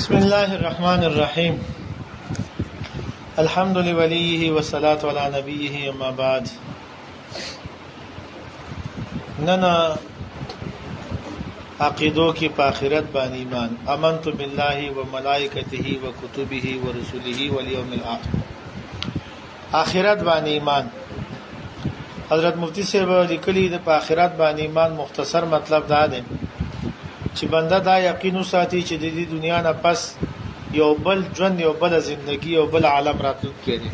بسم الله الرحمن الرحيم الحمد لوليه والصلاة على نبيه أما بعد ننا عقیدو کی په آخرت باندې ایمان امنت بالله وملائکته وکتبه ورسله والیوم الاخر آخرت باندې ایمان حضرت مفتی صاحب لیکلي د په آخرت باندې ایمان مختصر مطلب دا دی چې بنده دا یقین وساتي چې د دې دنیا نه پس یو بل ژوند یو بل ژوندۍ یو بل عالم راتلونکی دی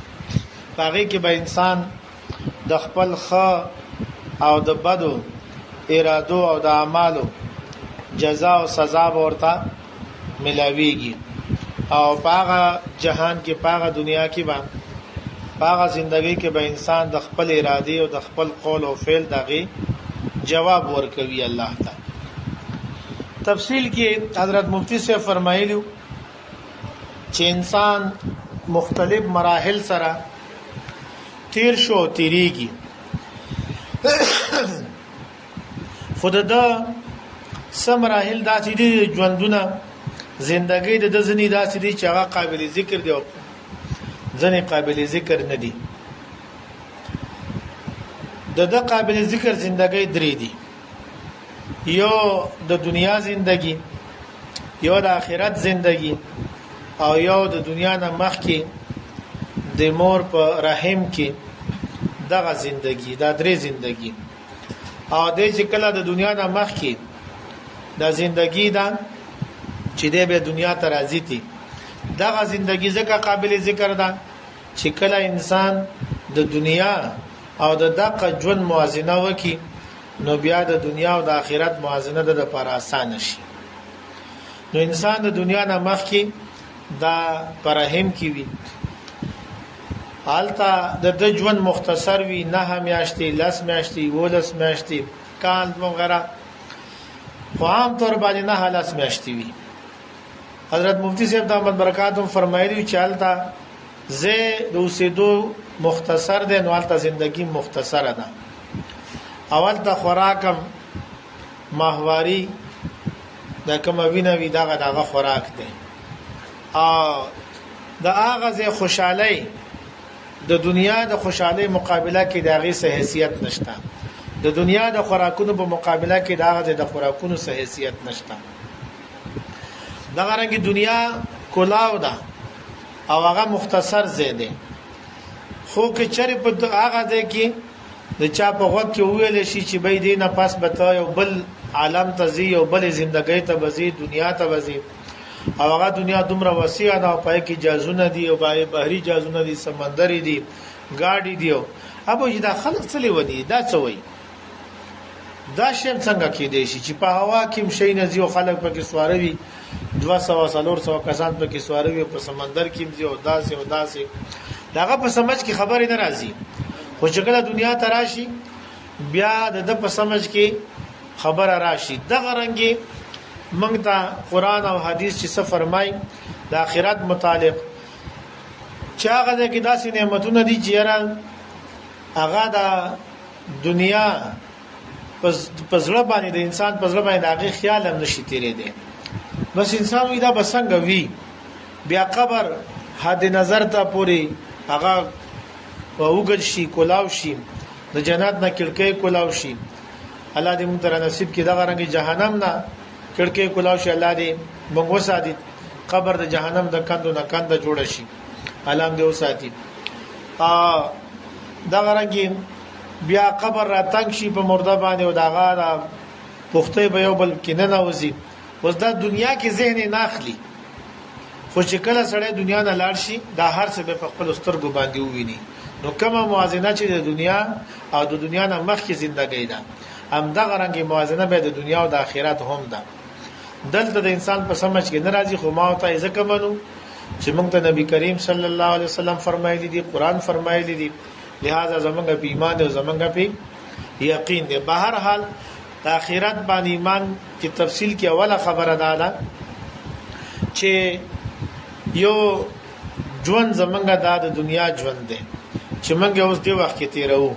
هغه کې به انسان د خپل ښه او د بدو ارادو او د اعمالو جزاء او سزا ورته ملاويږي او پاغه جهان کې پاغه دنیا کې باندې پاغه ژوندۍ کې به انسان د خپل اراده او د خپل قول او فعل دغه جواب ورکوي الله تعالی تفصیل کې حضرت مفتی سے فرمایلیو چې انسان مختلف مراحل سره تیر شو تیریږي خود دا سم مراحل داسې دي ژوندونه زندګۍ د ځنی داسې دي چې هغه قابل ذکر دي او ځنې قابل ذکر نه دي د قابل ذکر زندګۍ درې دي یو د دنیا زندگی یو د آخرت زندگی او یو د دنیا نه مخکې د مور په رحم کې دغه زندگی دا درې زندگی او د چې کله د دنیا نه مخکې د زندگی دا چې د به دنیا ته راځي دي دغه زندگی ځکه قابل ذکر ده چې کله انسان د دنیا او د دغه ژوند موازنه وکړي نو بیا د دنیا او د آخرت موازنه د لپاره آسان شي نو انسان د دنیا نه مخکې دا پرهم کی وی حالتا د ژوند مختصر وی نه میاشتې لس میاشتې ولس میاشتې کال وغیرہ خو عام طور باندې نه لس میاشتې وی حضرت مفتی صاحب دامت برکاتهم فرمایلی چې حالتا زه د اوسېدو مختصر ده نو حالتا زندگی مختصره ده اول ته خوراکم ماهواری د کوم وینه وی دغه خوراک دی او د اغه خوشحالي د دنیا د خوشحالي مقابله کې دغه سه حیثیت نشته د دنیا د خوراکونو په مقابله کې دغه د خوراکونو سه حیثیت نشته دغه رنګ دنیا کولاو ده او هغه مختصر زیاده خو کې چر په هغه ځای کې د چا په وخت کې ویل شي چې به دې نه پاس بتا یو بل عالم ته زی یو بل ژوندۍ ته وزي دنیا ته وزي او هغه دنیا دومره وسیع ده او پای کې جازونه دي او بحري جازونه دي سمندري دي گاډي دي ابو چې دا خلک څلې ودی دا څه وای دا شیم څنګه کې دی چې په هوا کې مشي نه زیو خلک پکې سواروي 200 کسان پکې سواروي په سمندر کې زیو داسې داغه په سمجھ کې خبرې نه راځي خو چې کله دنیا ته راشي بیا د په سمجھ کې خبره راشي دغه رنګي موږ ته قران او حديث چې څه فرمای د آخرت متعلق چې هغه کې داسې نعمتونه دي چې هغه د دنیا پزړه باندې د انسان پزړه باندې هغه خیال هم نشي تیرې دي بس انسان وی دا بسنګ وی بیا قبر حد نظر ته پوری هغه وګل شي کولاو شي د جنت نه کړکۍ کولاو شي الله دې مونږ ته نصیب کړي دا رنګ جهنم نه کړکۍ کولاو شي الله دې موږ وساتي قبر د جهنم د کندو نه کنده جوړ شي علام دې وساتي دا رنګ بیا قبر را تنگ شي په مرده باندې او داغه پخته به یو بل کې نه نوځي اوس دا دنیا کې ذهن نه اخلي خو چې کله سړی دنیا نه لاړ شي دا هر څه په خپل سترګو باندې وویني نو کومه موازنه چې د دنیا او د دنیا نه مخکې زندګۍ ده هم دغه رنګ موازنه به د دنیا او د آخرت هم ده دلته د انسان په سمجھ کې ناراضي خو ما ته ځکه منو چې موږ ته نبی کریم صلی الله علیه وسلم فرمایلی دي قران فرمایلی دي لہذا زمونږ په ایمان او زمونږ په یقین دی بهر حال د آخرت باندې ایمان کی تفصیل کې اوله خبره ده چې یو ژوند زمونږ د دنیا ژوند دی چې موږ اوس دی وخت کې تیرو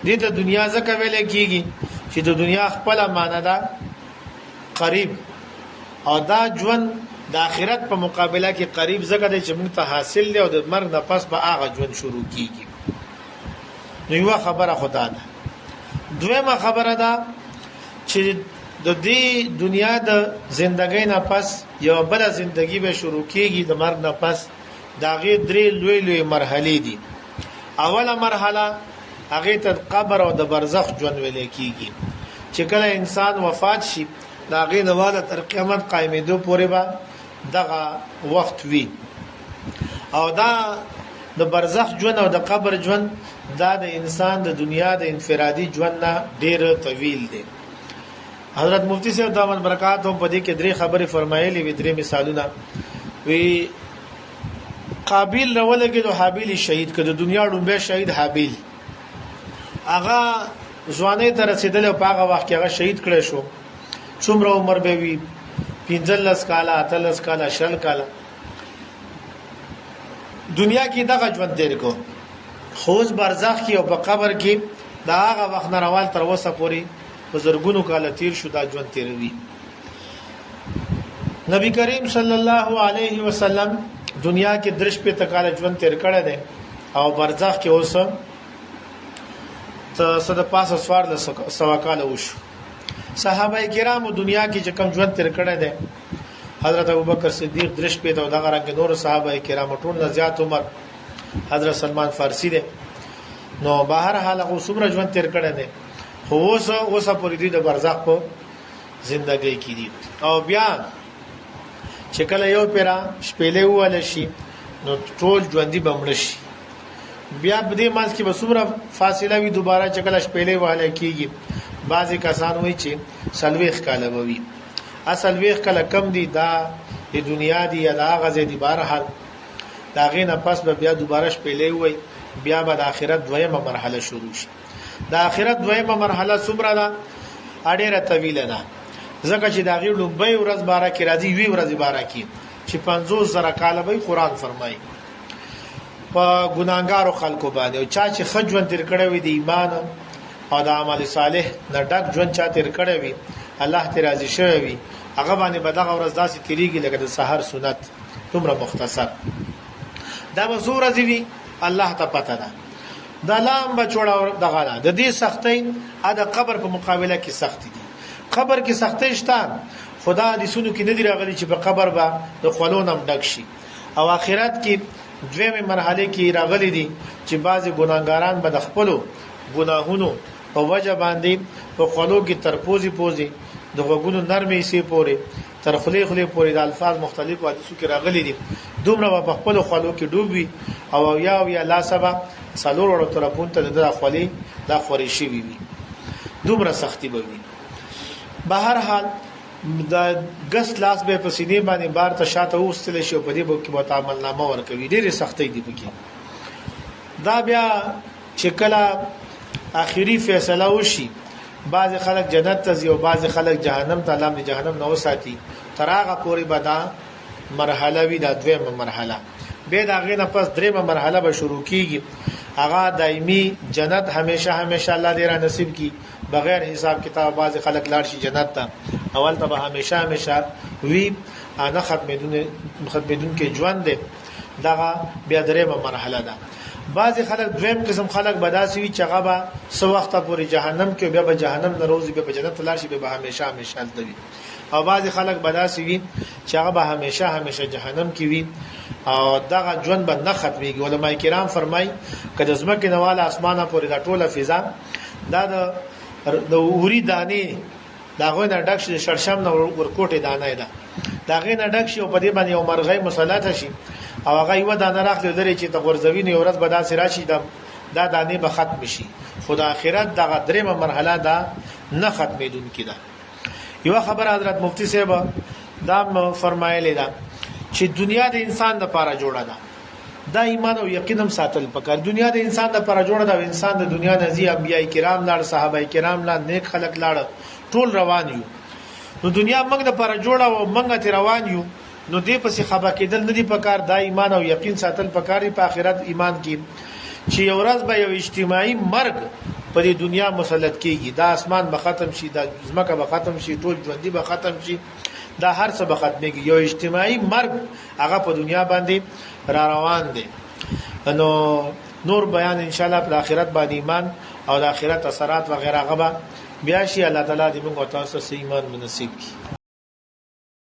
دې ته دنیا ځکه ویل کېږي چې د دنیا خپل معنا ده قریب او دا ژوند د آخرت په مقابله کې قریب زګه دی چې موږ ته حاصل دی او د مرګ نه پس به هغه ژوند شروع کیږي. نو یو خبره خدا ده. دویمه خبره ده چې د دې دنیا د ژوندۍ نه پس یو بل ژوندۍ به شروع کیږي د مرګ نه پس. دا غي درې لوی مرحله دي. اوله مرحله هغه ته قبر او د برزخ ژوند ویل کیږي چې کله انسان وفات شي دا غي نواله تر قیامت قائمېدو پورې به دغه وخت وي. او دا د برزخ ژوند او د قبر ژوند دا د انسان د دنیا د انفرادي ژوند نه ډیر طویل دی. حضرت مفتی صاحب دامن برکات هم په دې کې درې خبرې فرمایلې وي، درې مثالونه وی. قابیل نو لګیدو حابیل شهید کړه، د دنیا ډومبه شهید حابیل هغه ځواني ته رسیدل او په هغه وخت کې هغه شهید کړي شو. څومره عمر به وي؟ 15 کاله، 18 کاله، 20 کاله. دنیا کې دغه ژوند تیر کو، خوز برزخ کې او په قبر کې دا هغه وخت نه روان تر اوسه پورې بزرګونو کاله تیر شو دا ژوند تیروي. نبی کریم صلی الله علیه وسلم دنیا کې درش په تکاله ژوند تیر کړی دی او برزخ کې اوس ته صد پاسه سوار له سوا کال وشو. صحابه کرامو دنیا کې چې کوم ژوند تیر کړی دی حضرت ابوبکر صدیق درش په دا دغه رنګ نور صحابه کرامو ټول نه زیات عمر حضرت سلمان فارسی دی. نو بهر حال هغه څومره ژوند تیر کړی دی خو اوس پورې دی د برزخ په ژوندۍ کې دي. او بیا چې کله یو پیرا شپېلې واله شي نو ټول ژوندۍ بمړ شي. بیا په دې مانس کې به څومره فاصله وي دوباره چې کله شپېلې واله کیږي. بعضی کسان وایي چې سلويخ کاله وي، اصل ویخ کله کم دي دا د دنیا دی یا د غزې دی. بهر حال دا غینه پس به بیا دوباره شپېلې وي، بیا به د آخرت دویمه مرحله شروع شي. د آخرت دویمه مرحله څومره ده؟ اډیره طویله ده، ځکه چې دا غیر لومبۍ ورځ بارا کې راځي وی ورځ بارا کې چې 50,000 کاله به قرآن فرمایي په ګناګارو خلکو باندې. او چا چې خجون تیر کړی وي د ایمان او د عمل صالح نه ډک ژوند چا تیر کړی وي الله ته راضي شوی وي هغه باندې بدغه ورځ داسې تیریږي لکه د سحر سنت دومره مختصر. دا به زور ازوي الله ته پته ده. دا لام به چوڑا دغه د دې سختۍ د قبر په مقابله کې سختي دي. قبر کې سختۍ شته، خدا دې سونو کې ندی راغلي چې په قبر به د خلونم ډک شي. او آخرت کې دویمه مرحله کې راغلي دي چې بعضي ګناګاران به د خپلو ګناهونو په وجه باندې په خلو کې ترپوزي پوزي د غوګونو نرمي سي پوري تر خلې پوري د الفاظ مختلف حدیثو کې راغلي دي. دومره په خپل خلو کې ډوبوي او یا لا سبا سالور ورو طرفون ته د خولي د خوريشي وي. دومره سختي به وي. بهر حال د ګس لاس به په سینې باندې بار ته شاته وستل شي په دې کې به تعامل نامه ورکوي. ډېری سختۍ دي پکې. دا بیا چې کله اخیری فیصله وشي بعض خلک جنت ته ځي او بعض خلک جهنم ته، الله دې جهنم نه وساتي. تر هغه پورې به دا مرحله وي، دا دویمه مرحله. به دا غینه پس دریمه مرحله به شروع کیږي. هغه دایمي جنت همیشه الله دې را نصیب کی بغیر حساب کتاب. بعض خلک لاړ شي جنت ته، اول ته به همیشه وی انا ختمedun کې ژوند دی. دا بیا دریمه مرحله ده. بعض خلک دویم قسم خلک بداسي وي چې هغه به سو وخت پورې جهنم کې بیا به جهنم نه روزي به جنت لاړ شي به همیشه دی. او بعض خلک بداسي وي چې هغه به همیشه جهنم کې وي او دغه ژوند به نه ختميږي. علماء کرام فرمای کله زمکه نواله اسمانه پورې دا ټوله فضا دا د اوري دانه داغه نه ډک شي، شړشم نه ورکوټه دانه ده داغه نه ډک شي او په دې باندې یو مرغۍ مسلط شي او هغه یو دانه راخلي درې چې ته ورزوي نه ورځ به داسې راشي دا دانه به ختم شي. خدا آخرت دغه دریمه مرحله دا نه ختمېدون کیده. یو خبر حضرت مفتی صاحب دا فرمایلی دا چې دنیا د انسان لپاره جوړه ده. دا ایمان او یقین هم ساتل پکار. دنیا د انسان لپاره جوړه ده او انسان د دنیا نزي انبیای کرام لاړ، صحابه کرام لاړ، نیک خلق لاړ، ټول روان یو. نو دنیا موږ لپاره جوړه او موږ ته روان یو. نو دې پسې خبا کېدل نه دي پکار. دا ایمان او یقین ساتل پکاري په آخرت ایمان کې چې یو ورځ به یو اجتماعي مرګ په دې دنیا مسلط کیږي. دا اسمان به ختم شي، دا زمکه به ختم شي، ټول ژوندۍ به ختم شي. دا هر څه به ختميږي یو اجتماعي مرګ هغه په دنیا باندې را روان دي نو نور بیان ان شاء الله په آخرت باندې ایمان او د آخرت اثرات وغیرہ غبا بیا شي الله تعالی دې موږ تاسو ته ایمان نصیب کړي